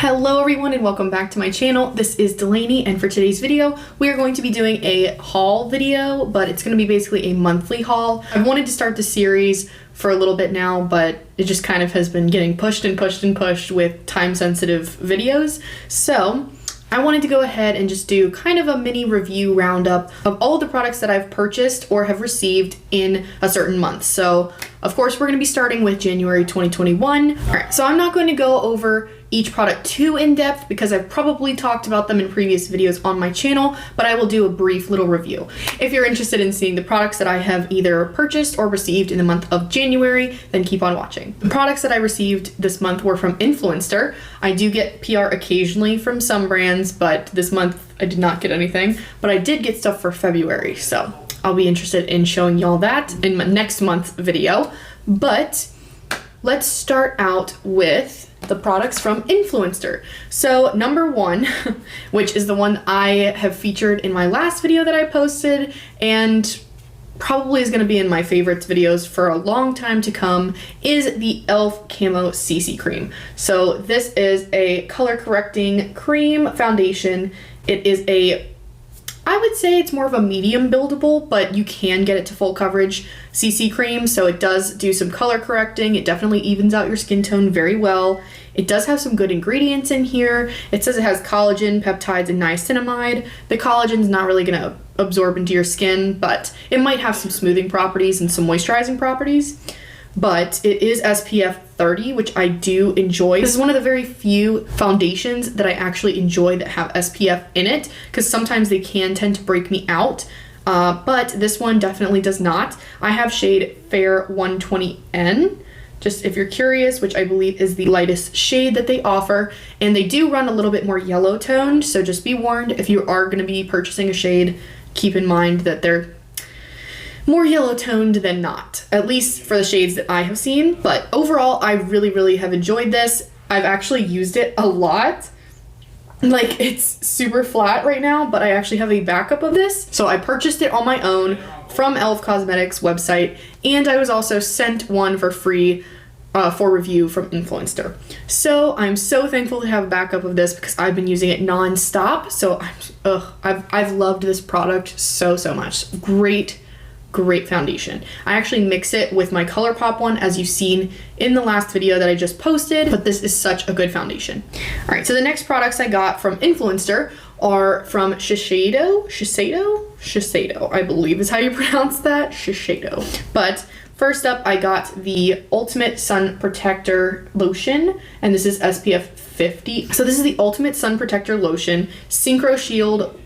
Hello everyone and welcome back to my channel. This is Delaney, and for today's video we are going to be doing a haul video, but it's going to be basically a monthly haul. I've wanted to start the series for a little bit now, but it just kind of has been getting pushed and pushed and pushed with time-sensitive videos. So I wanted to go ahead and just do kind of a mini review roundup of all of the products that I've purchased or have received in a certain month. So of course we're going to be starting with January 2021. Alright, so I'm not going to go over each product too in depth because I've probably talked about them in previous videos on my channel, but I will do a brief little review. If you're interested in seeing the products that I have either purchased or received in the month of January, then keep on watching. The products that I received this month were from Influenster. I do get PR occasionally from some brands, but this month I did not get anything, but I did get stuff for February, so I'll be interested in showing y'all that in my next month's video. But let's start out with the products from Influenster. So number one, which is the one I have featured in my last video that I posted and probably is going to be in my favorites videos for a long time to come, is the e.l.f. Camo Cc Cream. So this is a color correcting cream foundation. It is I would say it's more of a medium buildable, but you can get it to full coverage CC cream, so it does do some color correcting. It definitely evens out your skin tone very well. It does have some good ingredients in here. It says it has collagen, peptides, and niacinamide. The collagen's not really going to absorb into your skin, but it might have some smoothing properties and some moisturizing properties. But it is SPF 30, which I do enjoy. This is one of the very few foundations that I actually enjoy that have SPF in it, because sometimes they can tend to break me out, but this one definitely does not. I have shade Fair 120N, just if you're curious, which I believe is the lightest shade that they offer, and they do run a little bit more yellow toned, so just be warned if you are going to be purchasing a shade, keep in mind that they're more yellow toned than not, at least for the shades that I have seen. But overall, I really have enjoyed this. I've actually used it a lot. Like, it's super flat right now, but I actually have a backup of this. So I purchased it on my own from e.l.f. Cosmetics website, and I was also sent one for free for review from Influenster. So I'm so thankful to have a backup of this because I've been using it non-stop. So I've loved this product so much. Great foundation. I actually mix it with my Colourpop one, as you've seen in the last video that I just posted, but this is such a good foundation. All right, so the next products I got from Influencer are from Shiseido, I believe is how you pronounce that, Shiseido. But first up, I got the Ultimate Sun Protector Lotion, and this is SPF 50. So this is the Ultimate Sun Protector Lotion, Synchro Shield,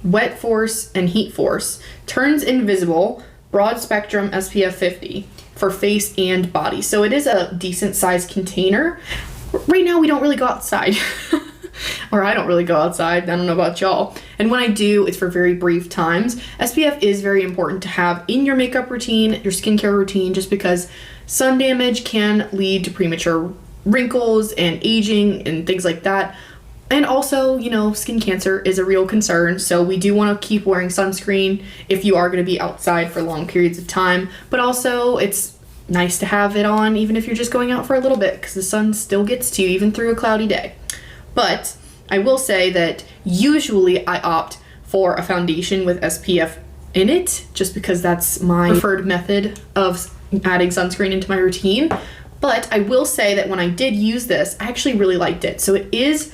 Wet Force and Heat Force, turns invisible, broad spectrum SPF 50 for face and body. So it is a decent sized container. Right now we don't really go outside. Or I don't really go outside. I don't know about y'all. And when I do, it's for very brief times. SPF is very important to have in your makeup routine, your skincare routine, just because sun damage can lead to premature wrinkles and aging and things like that. And also, you know, skin cancer is a real concern, so we do want to keep wearing sunscreen if you are going to be outside for long periods of time. But also, it's nice to have it on even if you're just going out for a little bit, because the sun still gets to you even through a cloudy day. But I will say that usually I opt for a foundation with SPF in it, just because that's my preferred method of adding sunscreen into my routine. But I will say that when I did use this, I actually really liked it. So it is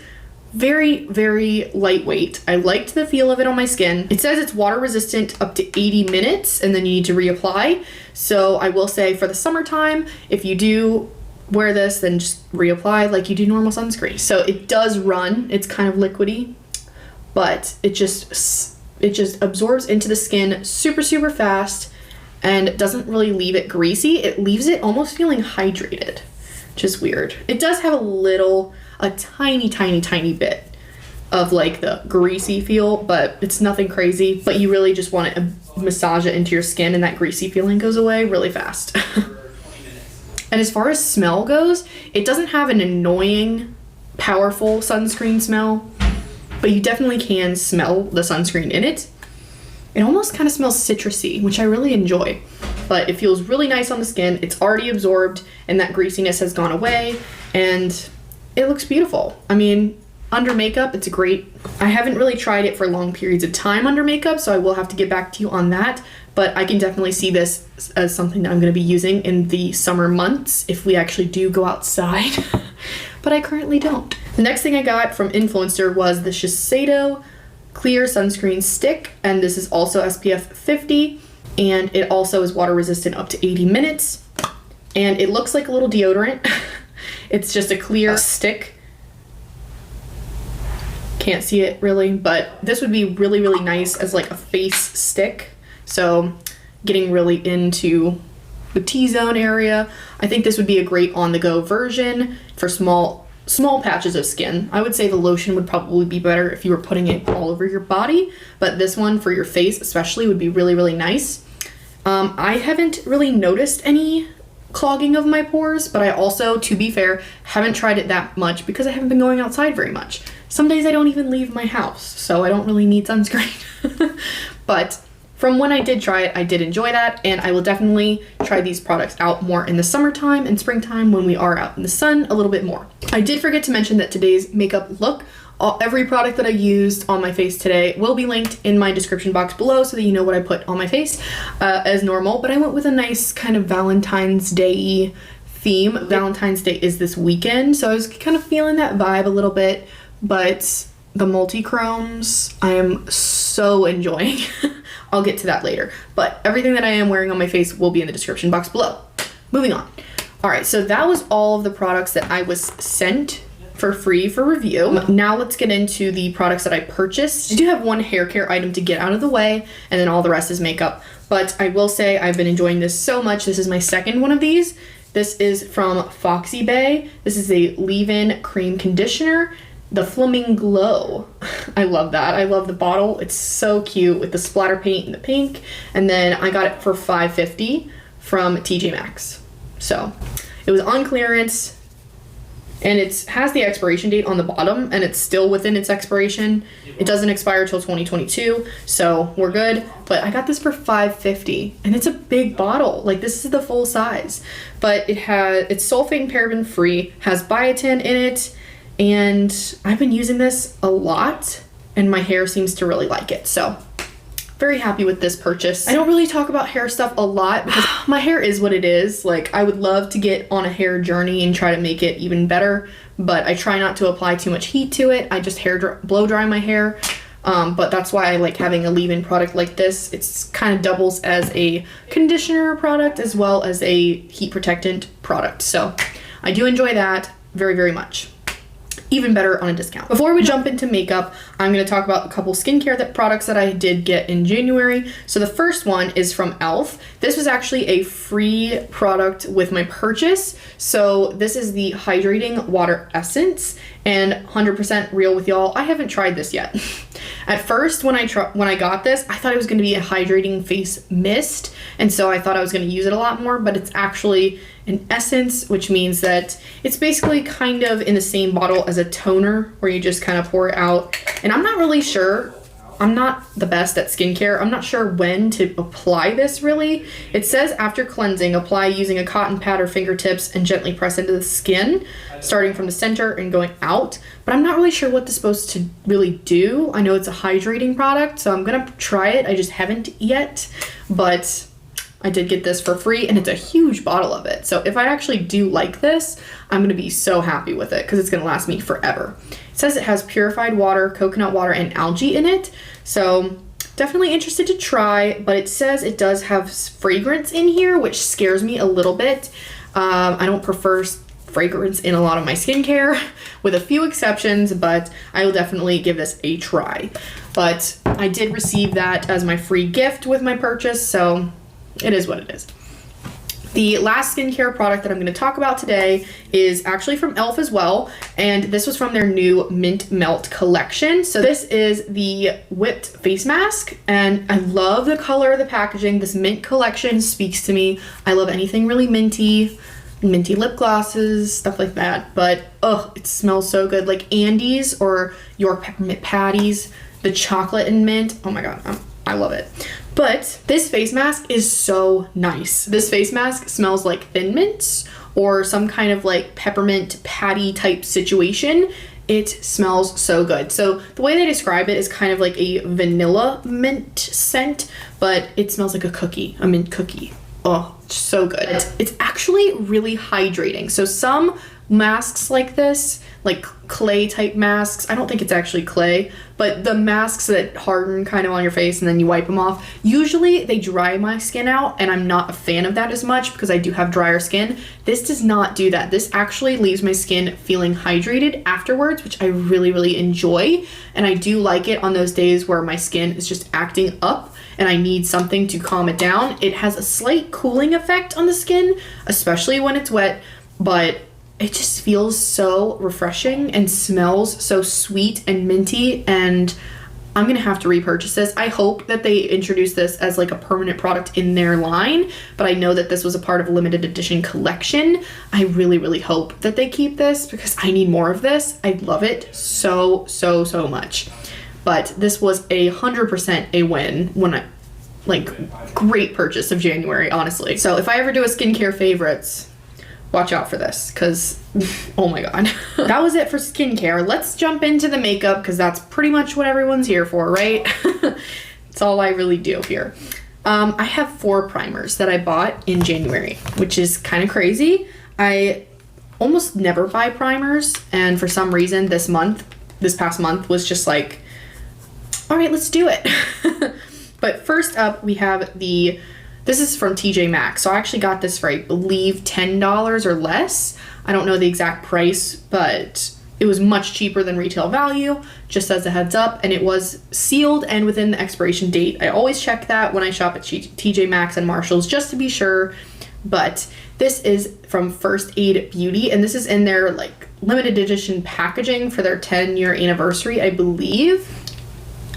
very lightweight. I liked the feel of it on my skin. It says it's water resistant up to 80 minutes and then you need to reapply. So I will say for the summertime, if you do wear this, then just reapply like you do normal sunscreen. So it does run, it's kind of liquidy, but it just absorbs into the skin super fast and doesn't really leave it greasy. It leaves it almost feeling hydrated, which is weird. It does have a tiny bit of like the greasy feel, but it's nothing crazy. But you really just want to massage it into your skin and that greasy feeling goes away really fast. And as far as smell goes, it doesn't have an annoying, powerful sunscreen smell, but you definitely can smell the sunscreen in it. It almost kind of smells citrusy, which I really enjoy, but it feels really nice on the skin. It's already absorbed and that greasiness has gone away, and it looks beautiful. I mean, under makeup, it's great. I haven't really tried it for long periods of time under makeup, so I will have to get back to you on that. But I can definitely see this as something that I'm going to be using in the summer months if we actually do go outside. But I currently don't. The next thing I got from Influenster was the Shiseido Clear Sunscreen Stick, and this is also SPF 50, and it also is water resistant up to 80 minutes. And it looks like a little deodorant. It's just a clear stick. Can't see it really, but this would be really, really nice as like a face stick. So getting really into the T-zone area, I think this would be a great on-the-go version for small patches of skin. I would say the lotion would probably be better if you were putting it all over your body, but this one for your face especially would be really, really nice. I haven't really noticed any clogging of my pores, but I also, to be fair, haven't tried it that much because I haven't been going outside very much. Some days I don't even leave my house, so I don't really need sunscreen. But from when I did try it, I did enjoy that, and I will definitely try these products out more in the summertime and springtime when we are out in the sun a little bit more. I did forget to mention that today's makeup look, every product that I used on my face today will be linked in my description box below so that you know what I put on my face as normal, but I went with a nice kind of Valentine's Day theme. Valentine's Day is this weekend, so I was kind of feeling that vibe a little bit, but the multi-chromes I am so enjoying. I'll get to that later, but everything that I am wearing on my face will be in the description box below. Moving on. All right, so that was all of the products that I was sent for free for review. Now let's get into the products that I purchased. I do have one hair care item to get out of the way, and then all the rest is makeup. But I will say I've been enjoying this so much. This is my second one of these. This is from Foxy Bay. This is a leave-in cream conditioner, the Flaming Glow. I love that. I love the bottle. It's so cute with the splatter paint and the pink. And then I got it for $5.50 from TJ Maxx. So it was on clearance. And it has the expiration date on the bottom, and it's still within its expiration. It doesn't expire till 2022, so we're good. But I got this for $5.50, and it's a big bottle. Like, this is the full size. But it's sulfate and paraben free, has biotin in it, and I've been using this a lot, and my hair seems to really like it. So very happy with this purchase. I don't really talk about hair stuff a lot because my hair is what it is. Like, I would love to get on a hair journey and try to make it even better, but I try not to apply too much heat to it. I just blow dry my hair, but that's why I like having a leave-in product like this. It's kind of doubles as a conditioner product as well as a heat protectant product. So I do enjoy that very, very much. Even better on a discount. Before we jump into makeup, I'm going to talk about a couple skincare products that I did get in January. So the first one is from e.l.f. This was actually a free product with my purchase. So this is the Hydrating Water Essence, and 100% real with y'all, I haven't tried this yet. At first, when I got this, I thought it was going to be a hydrating face mist, and so I thought I was going to use it a lot more, but it's actually an essence, which means that it's basically kind of in the same bottle as a toner where you just kind of pour it out. And I'm not really sure. I'm not the best at skincare. I'm not sure when to apply this really. It says after cleansing, apply using a cotton pad or fingertips and gently press into the skin, starting from the center and going out. But I'm not really sure what this is supposed to really do. I know it's a hydrating product, so I'm gonna try it. I just haven't yet, but I did get this for free, and it's a huge bottle of it. So if I actually do like this, I'm gonna be so happy with it because it's gonna last me forever. It says it has purified water, coconut water, and algae in it. So definitely interested to try, but it says it does have fragrance in here, which scares me a little bit. I don't prefer fragrance in a lot of my skincare, with a few exceptions, but I will definitely give this a try. But I did receive that as my free gift with my purchase, so it is what it is. The last skincare product that I'm going to talk about today is actually from e.l.f. as well, and this was from their new Mint Melt collection. So this is the whipped face mask, and I love the color of the packaging. This mint collection speaks to me. I love anything really minty lip glosses, stuff like that, but oh, it smells so good. Like Andes or York peppermint patties, the chocolate and mint. Oh my god, I love it. But this face mask is so nice. This face mask smells like Thin Mints or some kind of like peppermint patty type situation, it smells so good. So the way they describe it is kind of like a vanilla mint scent, but it smells like a cookie, a mint cookie. Oh, so good. It's actually really hydrating. So some masks like this, like clay type masks, I don't think it's actually clay, but the masks that harden kind of on your face and then you wipe them off, usually they dry my skin out, and I'm not a fan of that as much because I do have drier skin. This does not do that. This actually leaves my skin feeling hydrated afterwards, which I really, really enjoy. And I do like it on those days where my skin is just acting up and I need something to calm it down. It has a slight cooling effect on the skin, especially when it's wet, but it just feels so refreshing and smells so sweet and minty, and I'm gonna have to repurchase this. I hope that they introduce this as like a permanent product in their line, but I know that this was a part of a limited edition collection. I really, really hope that they keep this because I need more of this. I love it so, so, so much. But this was 100% a win when I, like, great purchase of January, honestly. So if I ever do a skincare favorites, watch out for this, because oh my god. That was it for skincare. Let's jump into the makeup, because that's pretty much what everyone's here for, right? It's all I really do here. I have 4 primers that I bought in January, which is kind of crazy. I almost never buy primers, and for some reason this past month was just like, all right, let's do it. But first up, we have this is from TJ Maxx. So I actually got this for, I believe, $10 or less. I don't know the exact price, but it was much cheaper than retail value, just as a heads up, and it was sealed and within the expiration date. I always check that when I shop at TJ Maxx and Marshalls just to be sure. But this is from First Aid Beauty, and this is in their like limited edition packaging for their 10-year anniversary, I believe.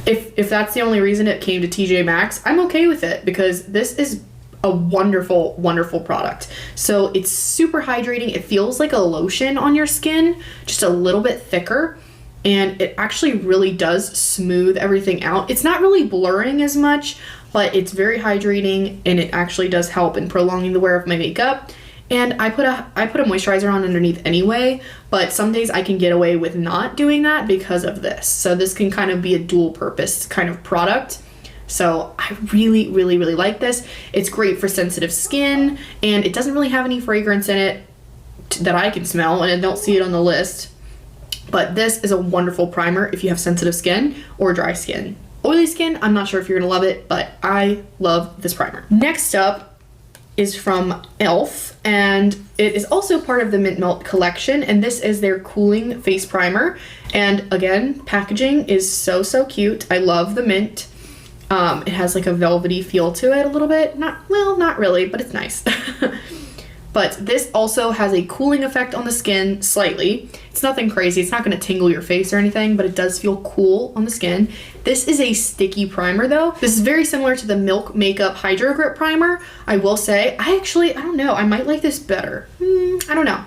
If that's the only reason it came to TJ Maxx, I'm okay with it because this is a wonderful, wonderful product. So it's super hydrating. It feels like a lotion on your skin, just a little bit thicker, and it actually really does smooth everything out. It's not really blurring as much, but it's very hydrating, and it actually does help in prolonging the wear of my makeup. And I put a moisturizer on underneath anyway, but some days I can get away with not doing that because of this. So this can kind of be a dual purpose kind of product. So I really, really, really like this. It's great for sensitive skin, and it doesn't really have any fragrance in it that I can smell, and I don't see it on the list. But this is a wonderful primer if you have sensitive skin or dry skin. Oily skin, I'm not sure if you're gonna love it, but I love this primer. Next up is from e.l.f. and it is also part of the Mint Melt collection, and this is their cooling face primer. And again, packaging is so, so cute. I love the mint. It has like a velvety feel to it a little bit. Not really, but it's nice. But this also has a cooling effect on the skin slightly. It's nothing crazy. It's not going to tingle your face or anything, but it does feel cool on the skin. This is a sticky primer though. This is very similar to the Milk Makeup Hydro Grip Primer. I will say, I don't know. I might like this better. I don't know.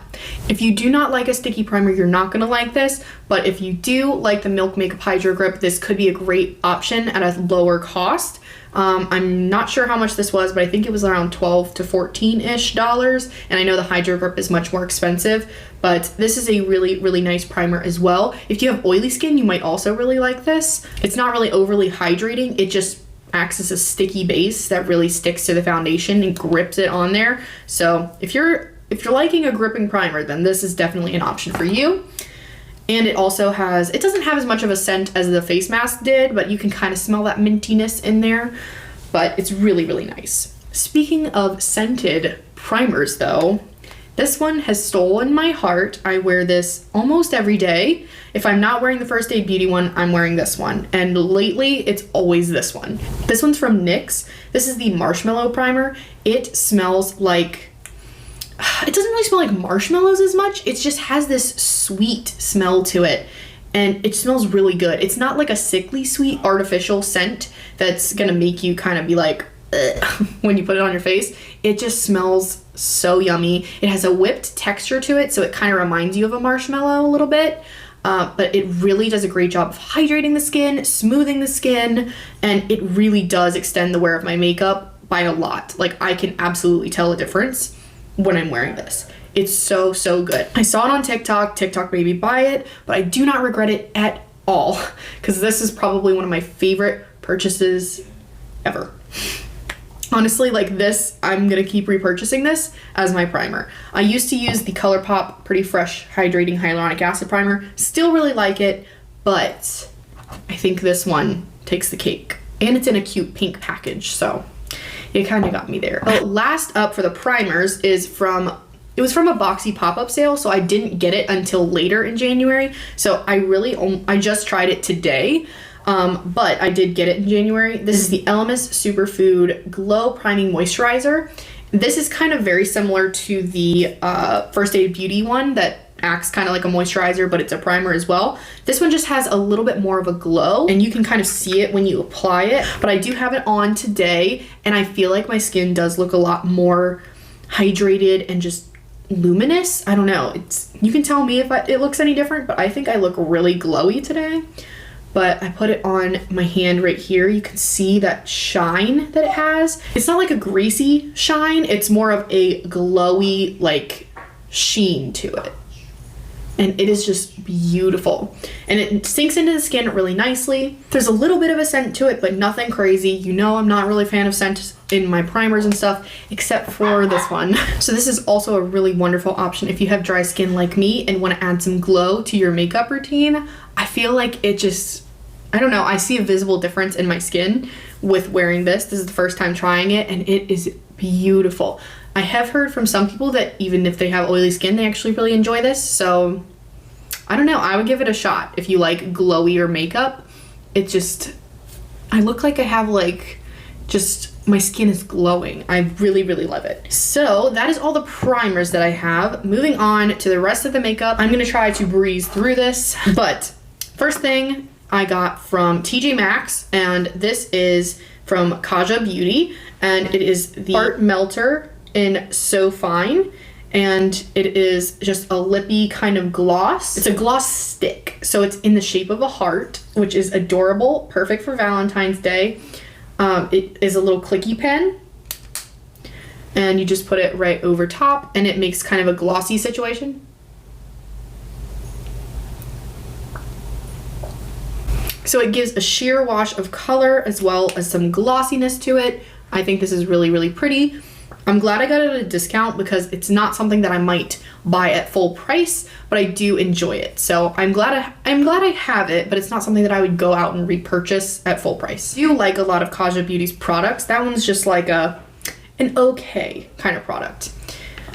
If you do not like a sticky primer, you're not going to like this. But if you do like the Milk Makeup Hydro Grip, this could be a great option at a lower cost. I'm not sure how much this was, but I think it was around $12 to $14-ish. And I know the Hydro Grip is much more expensive, but this is a really, really nice primer as well. If you have oily skin, you might also really like this. It's not really overly hydrating. It just acts as a sticky base that really sticks to the foundation and grips it on there. So if you're liking a gripping primer, then this is definitely an option for you. And it also it doesn't have as much of a scent as the face mask did, but you can kind of smell that mintiness in there, but it's really, really nice. Speaking of scented primers though, this one has stolen my heart. I wear this almost every day. If I'm not wearing the First Aid Beauty one, I'm wearing this one. And lately, it's always this one. This one's from NYX. This is the Marshmallow Primer. It smells like, it doesn't really smell like marshmallows as much. It just has this sweet smell to it, and it smells really good. It's not like a sickly sweet artificial scent that's gonna make you kind of be like, when you put it on your face. It just smells so yummy. It has a whipped texture to it, so it kind of reminds you of a marshmallow a little bit. But it really does a great job of hydrating the skin, smoothing the skin, and it really does extend the wear of my makeup by a lot. Like, I can absolutely tell a difference when I'm wearing this. It's so, so good. I saw it on TikTok. TikTok made me buy it, but I do not regret it at all because this is probably one of my favorite purchases ever. Honestly, like this, I'm gonna keep repurchasing this as my primer. I used to use the Colourpop Pretty Fresh Hydrating Hyaluronic Acid Primer. Still really like it, but I think this one takes the cake. And it's in a cute pink package, so it kind of got me there. So last up for the primers is it was from a Boxy pop-up sale, so I didn't get it until later in January. So I just tried it today. But I did get it in January. This is the Elemis Superfood Glow Priming Moisturizer. This is kind of very similar to the First Aid Beauty one that acts kind of like a moisturizer, but it's a primer as well. This one just has a little bit more of a glow, and you can kind of see it when you apply it. But I do have it on today, and I feel like my skin does look a lot more hydrated and just luminous. I don't know. You can tell me if it looks any different, but I think I look really glowy today. But I put it on my hand right here. You can see that shine that it has. It's not like a greasy shine. It's more of a glowy, like, sheen to it. And it is just beautiful. And it sinks into the skin really nicely. There's a little bit of a scent to it, but nothing crazy. You know I'm not really a fan of scent in my primers and stuff, except for this one. So this is also a really wonderful option if you have dry skin like me and want to add some glow to your makeup routine. I feel like it just, I don't know, I see a visible difference in my skin with wearing this. This is the first time trying it, and it is beautiful. I have heard from some people that even if they have oily skin, they actually really enjoy this. So I don't know, I would give it a shot if you like glowier makeup. It just, I look like I have like, just my skin is glowing. I really, really love it. So that is all the primers that I have. Moving on to the rest of the makeup, I'm gonna try to breeze through this. But first thing I got from TJ Maxx, and this is from Kaja Beauty, and it is the Art Melter in So Fine, and it is just a lippy kind of gloss. It's a gloss stick, so it's in the shape of a heart, which is adorable, perfect for Valentine's Day. It is a little clicky pen, and you just put it right over top, and it makes kind of a glossy situation. So it gives a sheer wash of color as well as some glossiness to it. I think this is really, really pretty. I'm glad I got it at a discount because it's not something that I might buy at full price, but I do enjoy it. So I'm glad I have it, but it's not something that I would go out and repurchase at full price. I do like a lot of Kaja Beauty's products. That one's just like an okay kind of product.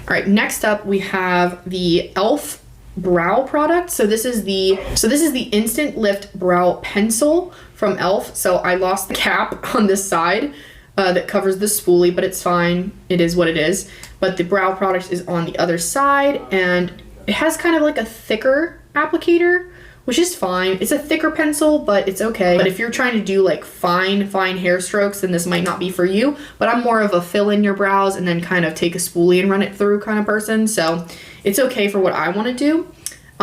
All right, next up we have the e.l.f. brow product. So this is the Instant Lift Brow Pencil from e.l.f. So I lost the cap on this side that covers the spoolie, but it's fine. It is what it is. But the brow product is on the other side, and it has kind of like a thicker applicator, which is fine. It's a thicker pencil, but it's okay. But if you're trying to do like fine hair strokes, then this might not be for you. But I'm more of a fill in your brows and then kind of take a spoolie and run it through kind of person. So it's okay for what I want to do.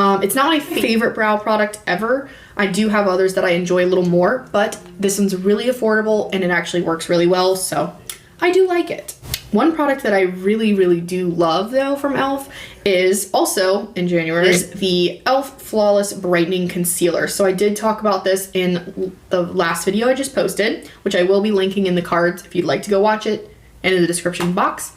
It's not my favorite brow product ever. I do have others that I enjoy a little more, but this one's really affordable and it actually works really well, so I do like it. One product that I really, really do love though from e.l.f. is also in January, is the e.l.f. Flawless Brightening Concealer. So I did talk about this in the last video I just posted, which I will be linking in the cards if you'd like to go watch it, and in the description box,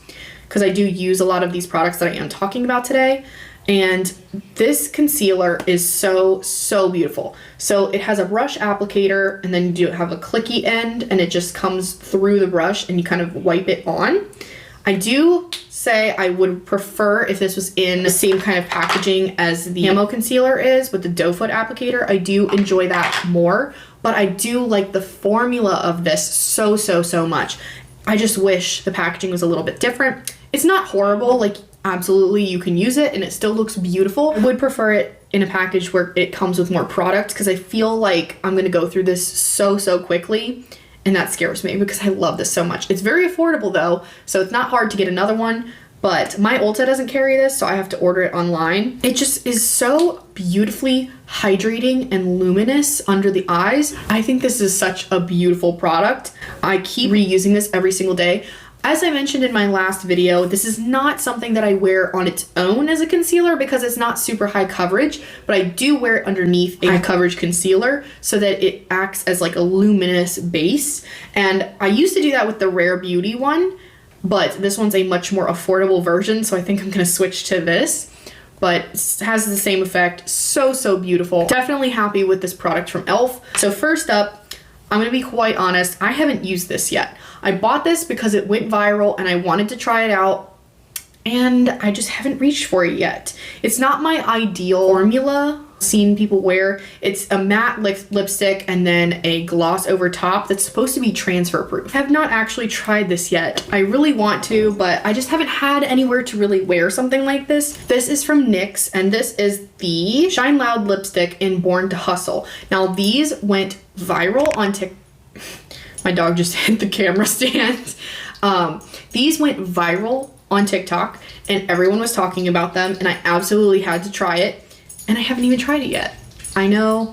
because I do use a lot of these products that I am talking about today. And this concealer is so beautiful. So it has a brush applicator, and then you do have a clicky end, and it just comes through the brush and you kind of wipe it on. I do say I would prefer if this was in the same kind of packaging as the Camo concealer is with the doe foot applicator. I do enjoy that more, but I do like the formula of this so much. I just wish the packaging was a little bit different. It's not horrible, like absolutely you can use it and it still looks beautiful. I would prefer it in a package where it comes with more product, because I feel like I'm gonna go through this so quickly, and that scares me because I love this so much. It's very affordable though, so it's not hard to get another one, but my Ulta doesn't carry this, so I have to order it online. It just is so beautifully hydrating and luminous under the eyes. I think this is such a beautiful product. I keep reusing this every single day. As I mentioned in my last video, this is not something that I wear on its own as a concealer because it's not super high coverage, but I do wear it underneath a high coverage concealer so that it acts as like a luminous base. And I used to do that with the Rare Beauty one, but this one's a much more affordable version, so I think I'm gonna switch to this. But it has the same effect. So beautiful. Definitely happy with this product from e.l.f. So first up, I'm gonna be quite honest, I haven't used this yet. I bought this because it went viral and I wanted to try it out, and I just haven't reached for it yet. It's not my ideal formula seen people wear. It's a matte lipstick and then a gloss over top that's supposed to be transfer proof. I have not actually tried this yet. I really want to, but I just haven't had anywhere to really wear something like this. This is from NYX, and this is the Shine Loud lipstick in Born to Hustle. Now these went viral on TikTok. My dog just hit the camera stand. These went viral on TikTok and everyone was talking about them, and I absolutely had to try it. And I haven't even tried it yet. I know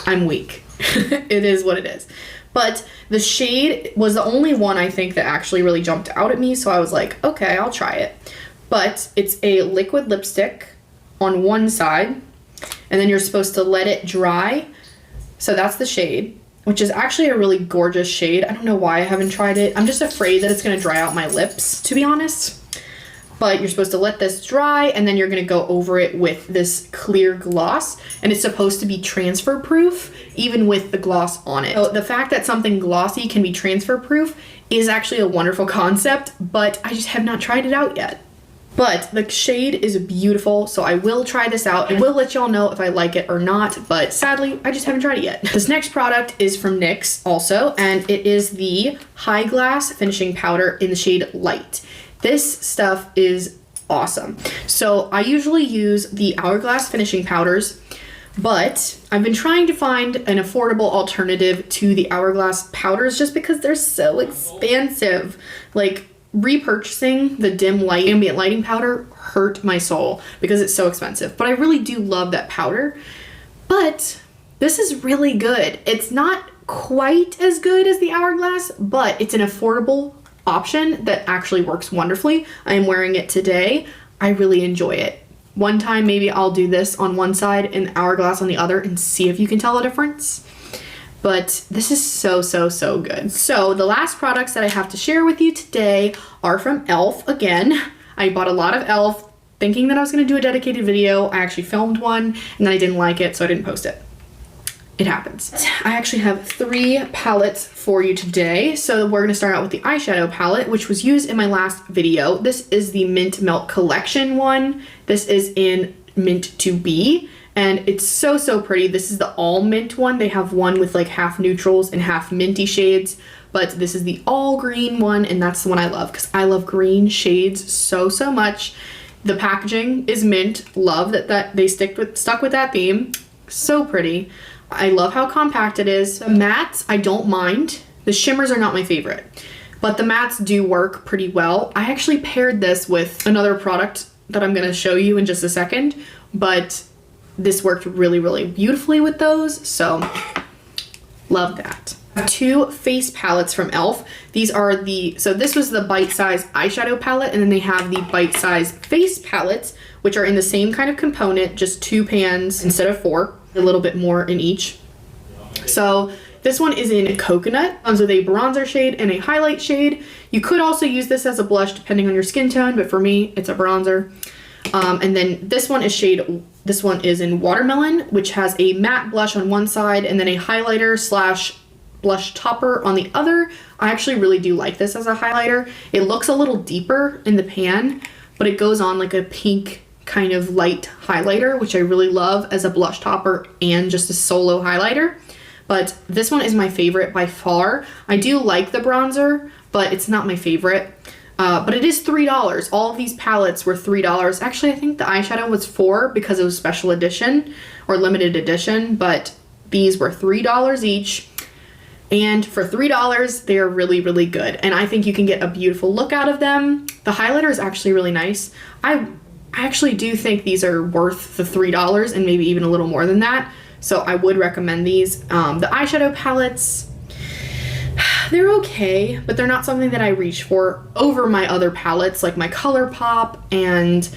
I'm weak. It is what it is. But the shade was the only one I think that actually really jumped out at me. So I was like, okay, I'll try it. But it's a liquid lipstick on one side, and then you're supposed to let it dry. So that's the shade, which is actually a really gorgeous shade. I don't know why I haven't tried it. I'm just afraid that it's gonna dry out my lips, to be honest. But you're supposed to let this dry, and then you're gonna go over it with this clear gloss, and it's supposed to be transfer proof even with the gloss on it. So the fact that something glossy can be transfer proof is actually a wonderful concept, but I just have not tried it out yet. But the shade is beautiful, so I will try this out and will let y'all know if I like it or not, but sadly, I just haven't tried it yet. This next product is from NYX also, and it is the High Glass Finishing Powder in the shade Light. This stuff is awesome. So I usually use the Hourglass finishing powders, but I've been trying to find an affordable alternative to the Hourglass powders just because they're so expensive. Like, repurchasing the dim light ambient lighting powder hurt my soul because it's so expensive. But I really do love that powder. But this is really good. It's not quite as good as the Hourglass, but it's an affordable option that actually works wonderfully. I am wearing it today. I really enjoy it. One time maybe I'll do this on one side and Hourglass on the other and see if you can tell the difference. But this is so good. So the last products that I have to share with you today are from e.l.f. again. I bought a lot of e.l.f. thinking that I was going to do a dedicated video. I actually filmed one and then I didn't like it, so I didn't post it. It happens. I actually have 3 palettes for you today. So we're gonna start out with the eyeshadow palette, which was used in my last video. This is the Mint Melt Collection one. This is in Mint 2B, and it's so pretty. This is the all mint one. They have one with like half neutrals and half minty shades, but this is the all green one, and that's the one I love because I love green shades so much. The packaging is mint. Love that they stuck with that theme. So pretty. I love how compact it is. The mattes, I don't mind. The shimmers are not my favorite, but the mattes do work pretty well. I actually paired this with another product that I'm gonna show you in just a second, but this worked really beautifully with those, so love that. 2 face palettes from e.l.f. These are so this was the Bite Size eyeshadow palette, and then they have the Bite Size face palettes, which are in the same kind of component, just 2 pans instead of 4. A little bit more in each. So this one is in Coconut, comes with a bronzer shade and a highlight shade. You could also use this as a blush depending on your skin tone, but for me it's a bronzer. And then this one is in Watermelon, which has a matte blush on one side and then a highlighter / blush topper on the other. I actually really do like this as a highlighter. It looks a little deeper in the pan, but it goes on like a pink kind of light highlighter, which I really love as a blush topper and just a solo highlighter. But this one is my favorite by far. I do like the bronzer, but it's not my favorite. But it is $3. All of these palettes were $3. Actually, I think the eyeshadow was $4 because it was special edition or limited edition, but these were $3 each. And for $3, they're really good. And I think you can get a beautiful look out of them. The highlighter is actually really nice. I actually do think these are worth the $3 and maybe even a little more than that. So I would recommend these. The eyeshadow palettes, they're okay, but they're not something that I reach for over my other palettes, like my Colourpop, and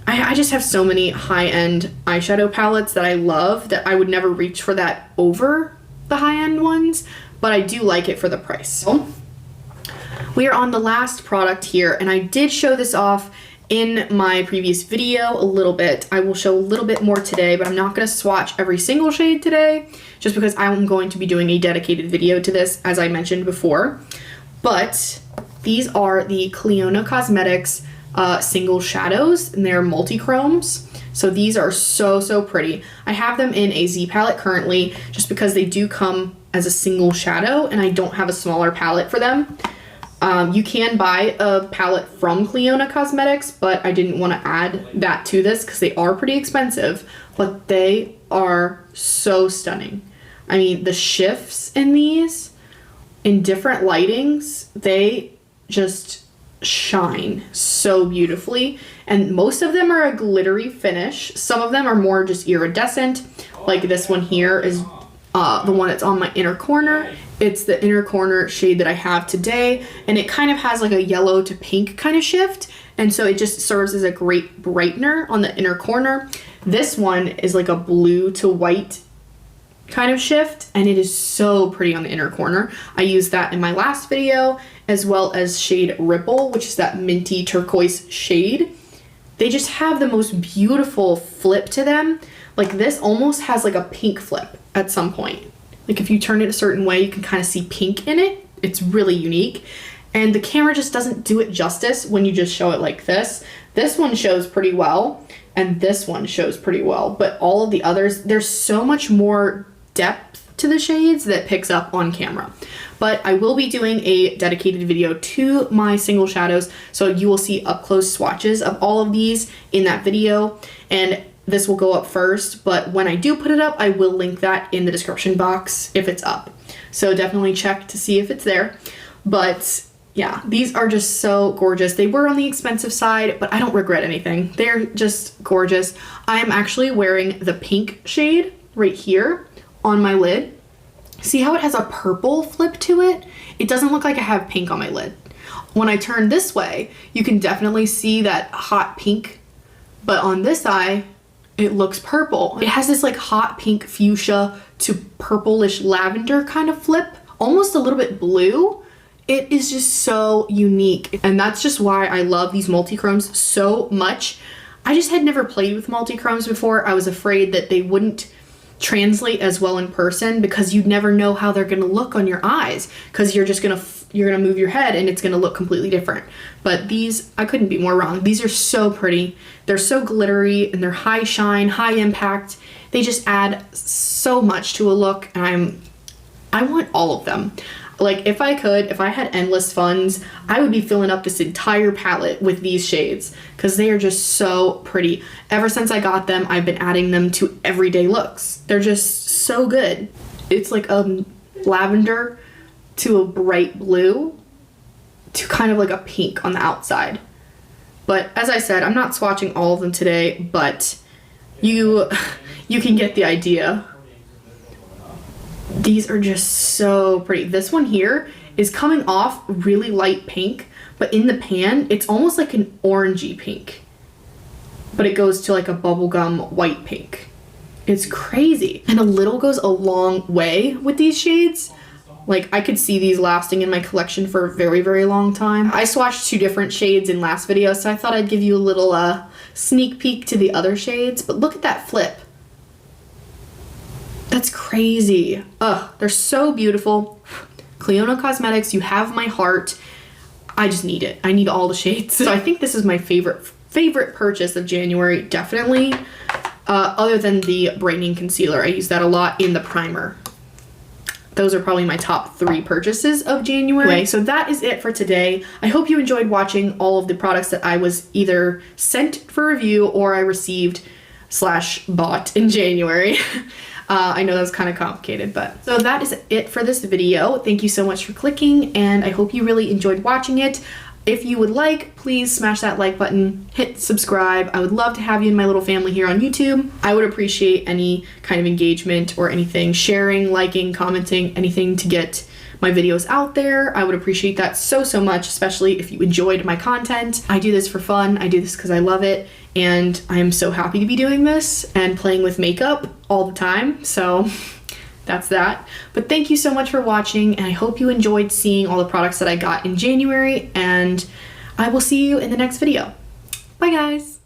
I just have so many high-end eyeshadow palettes that I love that I would never reach for that over the high-end ones, but I do like it for the price. So, we are on the last product here, and I did show this off in my previous video a little bit. I will show a little bit more today, but I'm not going to swatch every single shade today, just because I'm going to be doing a dedicated video to this, as I mentioned before. But these are the Clionadh Cosmetics Single Shadows, and they're multi-chromes. So these are so pretty. I have them in a Z palette currently, just because they do come as a single shadow, and I don't have a smaller palette for them. You can buy a palette from Clionadh Cosmetics, but I didn't want to add that to this because they are pretty expensive, but they are so stunning. I mean, the shifts in these, in different lightings, they just shine so beautifully, and most of them are a glittery finish. Some of them are more just iridescent, like this one here is the one that's on my inner corner. It's the inner corner shade that I have today, and it kind of has like a yellow to pink kind of shift, and so it just serves as a great brightener on the inner corner. This one is like a blue to white kind of shift, and it is so pretty on the inner corner. I used that in my last video, as well as shade Ripple, which is that minty turquoise shade. They just have the most beautiful flip to them. Like this almost has like a pink flip at some point. Like if you turn it a certain way, you can kind of see pink in it. It's really unique. And the camera just doesn't do it justice when you just show it like this. This one shows pretty well, and this one shows pretty well. But all of the others, there's so much more depth to the shades that picks up on camera. But I will be doing a dedicated video to my single shadows, so you will see up close swatches of all of these in that video. And this will go up first, but when I do put it up, I will link that in the description box if it's up. So definitely check to see if it's there. But yeah, these are just so gorgeous. They were on the expensive side, but I don't regret anything. They're just gorgeous. I am actually wearing the pink shade right here on my lid. See how it has a purple flip to it? It doesn't look like I have pink on my lid. When I turn this way, you can definitely see that hot pink, but on this eye, it looks purple. It has this like hot pink fuchsia to purplish lavender kind of flip, almost a little bit blue. It is just so unique, and that's just why I love these multi-chromes so much. I just had never played with multi-chromes before. I was afraid that they wouldn't translate as well in person because you'd never know how they're gonna look on your eyes, because you're gonna move your head and it's gonna look completely different. But these, I couldn't be more wrong. These are so pretty. They're so glittery, and they're high shine, high impact. They just add so much to a look, and I want all of them. Like if I had endless funds, I would be filling up this entire palette with these shades because they are just so pretty. Ever since I got them, I've been adding them to everyday looks. They're just so good. It's like a lavender to a bright blue to kind of like a pink on the outside. But as I said, I'm not swatching all of them today, but you can get the idea. These are just so pretty. This one here is coming off really light pink, but in the pan, it's almost like an orangey pink, but it goes to like a bubblegum white pink. It's crazy. And a little goes a long way with these shades. Like I could see these lasting in my collection for a very long time. I swatched 2 different shades in last video, so I thought I'd give you a little sneak peek to the other shades, but look at that flip. That's crazy. Ugh, they're so beautiful. Clionadh Cosmetics, you have my heart. I just need it. I need all the shades. So I think this is my favorite purchase of January, definitely. Other than the brightening concealer. I use that a lot in the primer. Those are probably my top 3 purchases of January. So that is it for today. I hope you enjoyed watching all of the products that I was either sent for review or I received / bought in January. I know that was kind of complicated, but so that is it for this video. Thank you so much for clicking, and I hope you really enjoyed watching it. If you would like, please smash that like button, hit subscribe. I would love to have you in my little family here on YouTube. I would appreciate any kind of engagement or anything, sharing, liking, commenting, anything to get my videos out there. I would appreciate that so much, especially if you enjoyed my content. I do this for fun. I do this because I love it, and I am so happy to be doing this and playing with makeup all the time. So that's that. But thank you so much for watching, and I hope you enjoyed seeing all the products that I got in January, and I will see you in the next video. Bye guys!